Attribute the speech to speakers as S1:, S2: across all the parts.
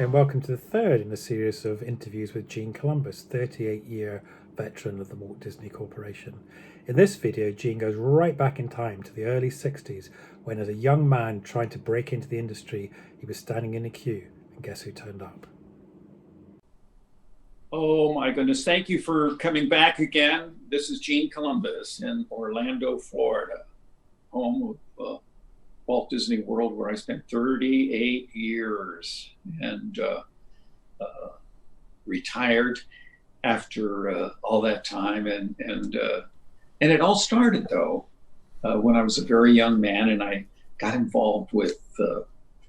S1: and welcome to the third in a series of interviews with Gene Columbus, 38-year veteran of the Walt Disney Corporation. In this video, Gene goes right back in time to the early 60s when, as a young man trying to break into the industry, he was standing in a queue, and guess who turned up?
S2: Oh my goodness, thank you for coming back again. This is Gene Columbus in Orlando, Florida, home of Walt Disney World, where I spent 38 years and retired after all that time. And it all started though when I was a very young man, and I got involved with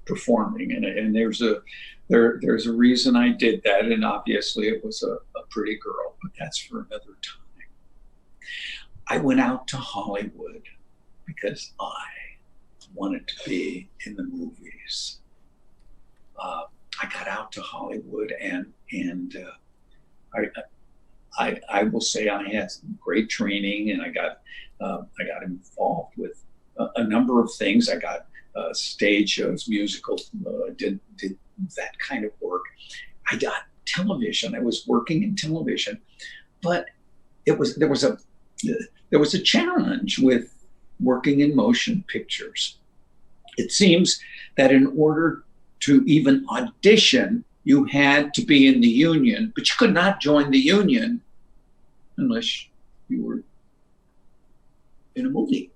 S2: performing. And there's a reason I did that, and obviously it was a pretty girl, but that's for another time. I went out to Hollywood because I wanted to be in the movies. I got out to Hollywood, and I will say I had some great training, and I got involved with a number of things. I got stage shows, musicals, did that kind of work. I got television. I was working in television, but there was a challenge with working in motion pictures. It seems that in order to even audition, you had to be in the union, but you could not join the union unless you were in a movie.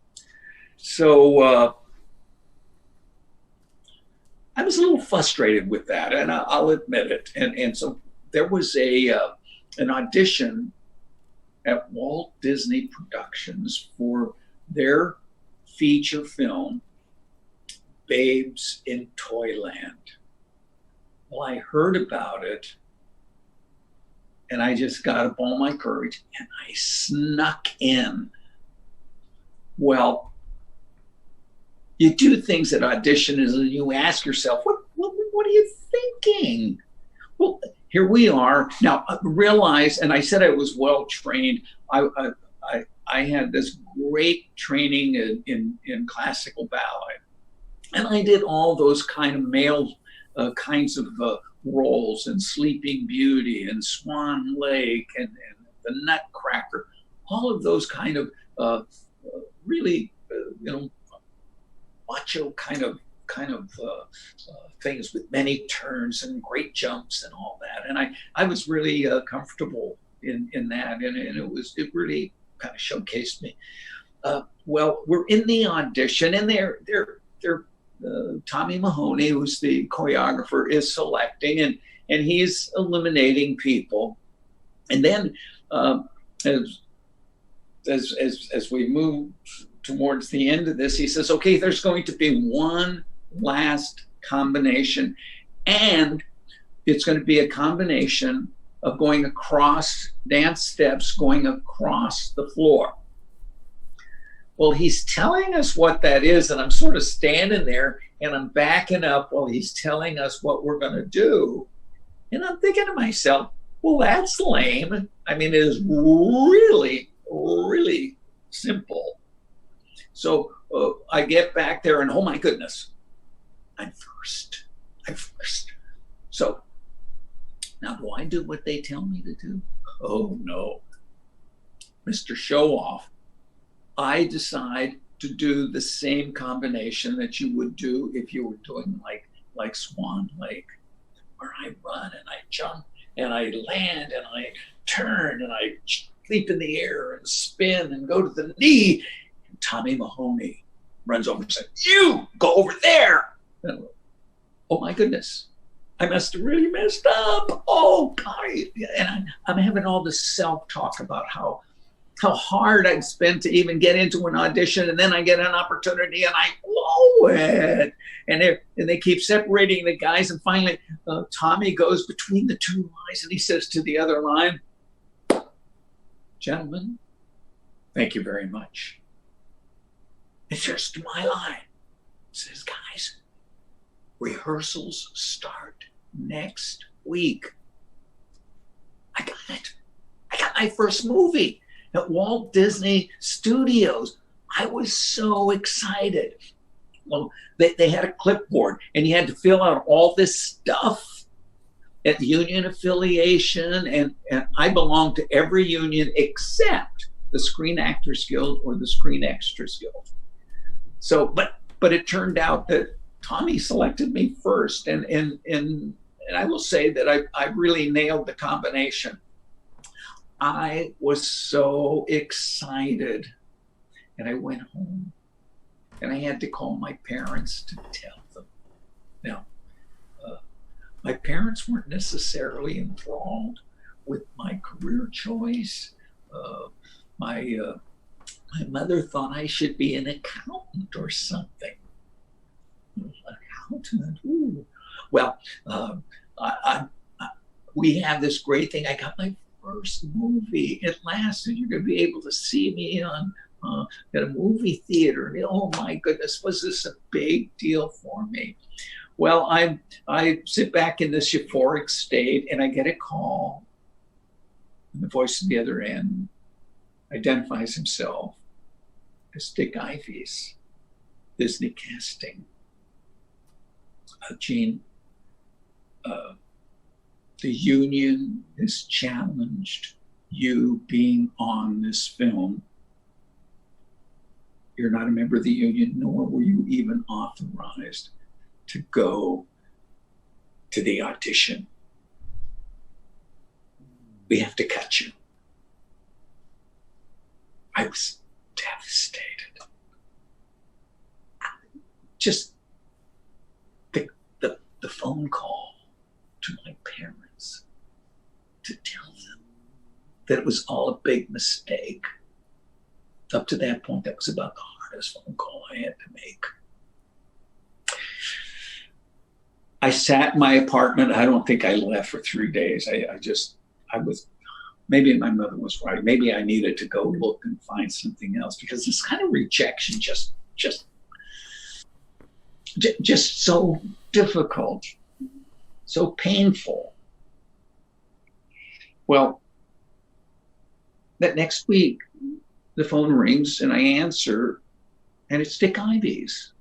S2: So I was a little frustrated with that, and I'll admit it. And so there was an audition at Walt Disney Productions for their feature film, Babes in Toyland. Well, I heard about it, and I just got up all my courage, and I snuck in. Well, you do things at auditions, and you ask yourself, what are you thinking? Well, here we are. Now, realize, and I said I was well trained. I had this great training in classical ballet. And I did all those kind of male kinds of roles in Sleeping Beauty and Swan Lake and the Nutcracker, all of those kind of really, macho kind of things with many turns and great jumps and all that. And I was really comfortable in that, and it really kind of showcased me. Well, we're in the audition, and they're Tommy Mahoney, who's the choreographer, is selecting, and he's eliminating people. And then as we move towards the end of this, he says, okay, there's going to be one last combination, and it's going to be a combination of going across dance steps, going across the floor. Well, he's telling us what that is, and I'm sort of standing there, and I'm backing up while he's telling us what we're going to do. And I'm thinking to myself, well, that's lame. I mean, it is really, really simple. So I get back there, and oh my goodness, I'm first. So now do I do what they tell me to do? Oh no. Mr. Show-Off, I decide to do the same combination that you would do if you were doing like Swan Lake, where I run and I jump and I land and I turn and I leap in the air and spin and go to the knee. And Tommy Mahoney runs over and says, "You go over there." And, oh my goodness, I must have really messed up. Oh God. And I'm having all this self-talk about how hard I'd spent to even get into an audition, and then I get an opportunity and I blow it. And they keep separating the guys, and finally Tommy goes between the two lines and he says to the other line, "Gentlemen, thank you very much. It's just my line." He says, "Guys, rehearsals start next week." I got it. I got my first movie at Walt Disney Studios. I was so excited. Well, they had a clipboard, and you had to fill out all this stuff at union affiliation, and I belong to every union except the Screen Actors Guild or the Screen Extras Guild. So, but it turned out that Tommy selected me first, and I will say that I really nailed the combination. I was so excited, and I went home, and I had to call my parents to tell them. Now, my parents weren't necessarily enthralled with my career choice. My mother thought I should be an accountant or something. Accountant? Ooh. Well, we have this great thing. I got my first movie at last, and you're going to be able to see me on at a movie theater. And, oh my goodness, was this a big deal for me? Well, I sit back in this euphoric state, and I get a call, and the voice on the other end identifies himself as Dick Ives, Disney Casting. Gene, the union has challenged you being on this film. You're not a member of the union, nor were you even authorized to go to the audition. We have to cut you. I was devastated. Just the phone call to my parents to tell them that it was all a big mistake. Up to that point, that was about the hardest phone call I had to make. I sat in my apartment. I don't think I left for 3 days. I was, maybe my mother was right. Maybe I needed to go look and find something else, because this kind of rejection just so difficult, so painful. Well, that next week, the phone rings and I answer, and it's Dick Ives.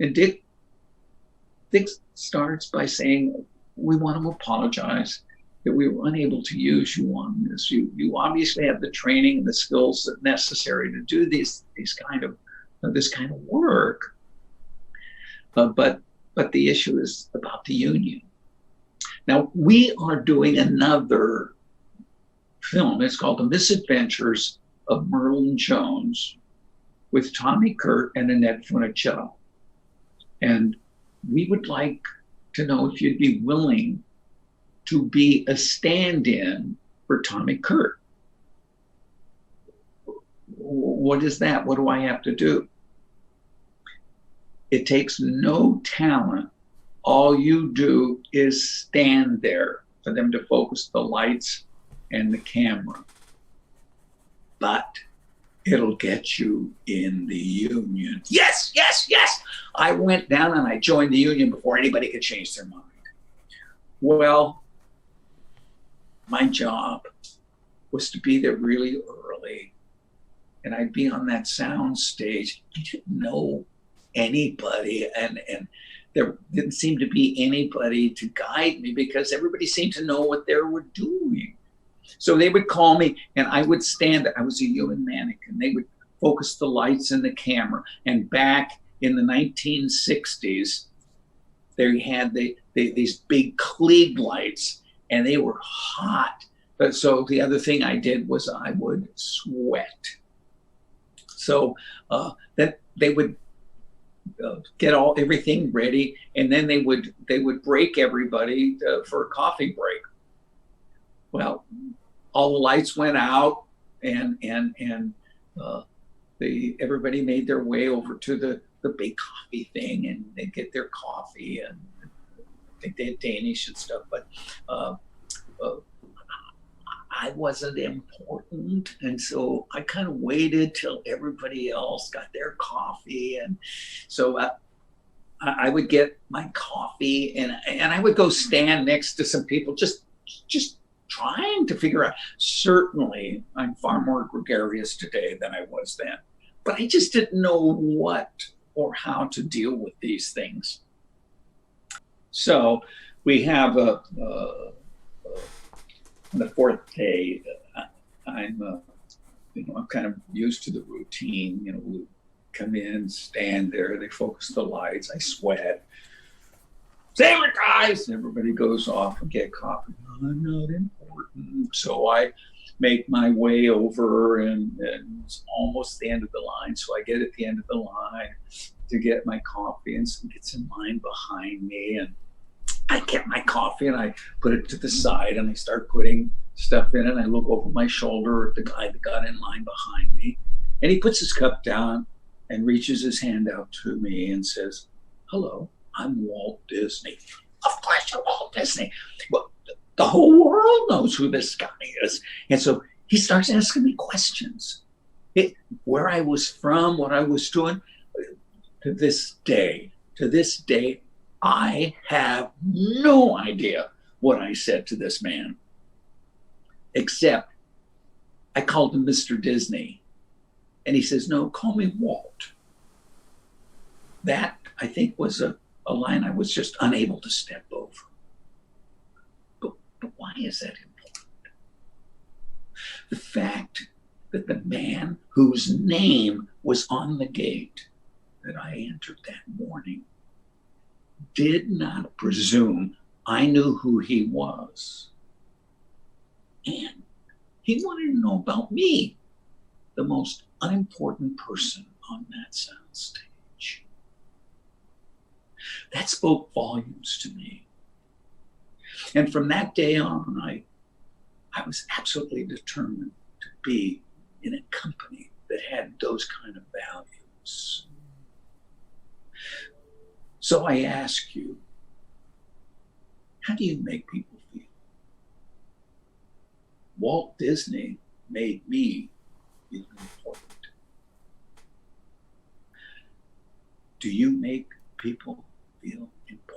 S2: And Dick starts by saying, we want to apologize that we were unable to use you on this. You obviously have the training and the skills that necessary to do this kind of work. But the issue is about the union. Now, we are doing another film. It's called The Misadventures of Merlin Jones, with Tommy Kurt and Annette Funicello. And we would like to know if you'd be willing to be a stand-in for Tommy Kurt. What is that? What do I have to do? It takes no talent. All you do is stand there for them to focus the lights and the camera. But it'll get you in the union. Yes, yes, yes. I went down and I joined the union before anybody could change their mind. Well, my job was to be there really early, and I'd be on that sound stage. I didn't know anybody, and there didn't seem to be anybody to guide me, because everybody seemed to know what they were doing. So they would call me, and I would stand there. I was a human mannequin. They would focus the lights and the camera. And back in the 1960s, they had these big Klieg lights, and they were hot. But so the other thing I did was I would sweat. So that they would get everything ready, and then they would break everybody for a coffee break. Well, all the lights went out, and everybody made their way over to the big coffee thing, and they'd get their coffee, and I think they had Danish and stuff, but I wasn't important, and so I kind of waited till everybody else got their coffee, and so I would get my coffee, and I would go stand next to some people, just trying to figure out. Certainly, I'm far more gregarious today than I was then, but I just didn't know what or how to deal with these things. So we have on the fourth day, I'm I'm kind of used to the routine. We come in, stand there, they focus the lights, I sweat. Sailor guys, everybody goes off and get coffee. I'm not important. So I make my way over, and it's almost the end of the line. So I get at the end of the line to get my coffee, and someone gets in line behind me, and I get my coffee and I put it to the side, and I start putting stuff in it. And I look over my shoulder at the guy that got in line behind me, and he puts his cup down and reaches his hand out to me and says, "Hello, I'm Walt Disney." Of course, you're Walt Disney. Well, the whole world knows who this guy is. And so he starts asking me questions. Where I was from, what I was doing. To this day, I have no idea what I said to this man, except I called him Mr. Disney. And he says, "No, call me Walt." That, I think, was a line I was just unable to step over. But why is that important? The fact that the man whose name was on the gate that I entered that morning did not presume I knew who he was. And he wanted to know about me, the most unimportant person on that soundstage. That spoke volumes to me. And from that day on, I was absolutely determined to be in a company that had those kind of values. So I ask you, how do you make people feel? Walt Disney made me feel important. Do you make people feel important?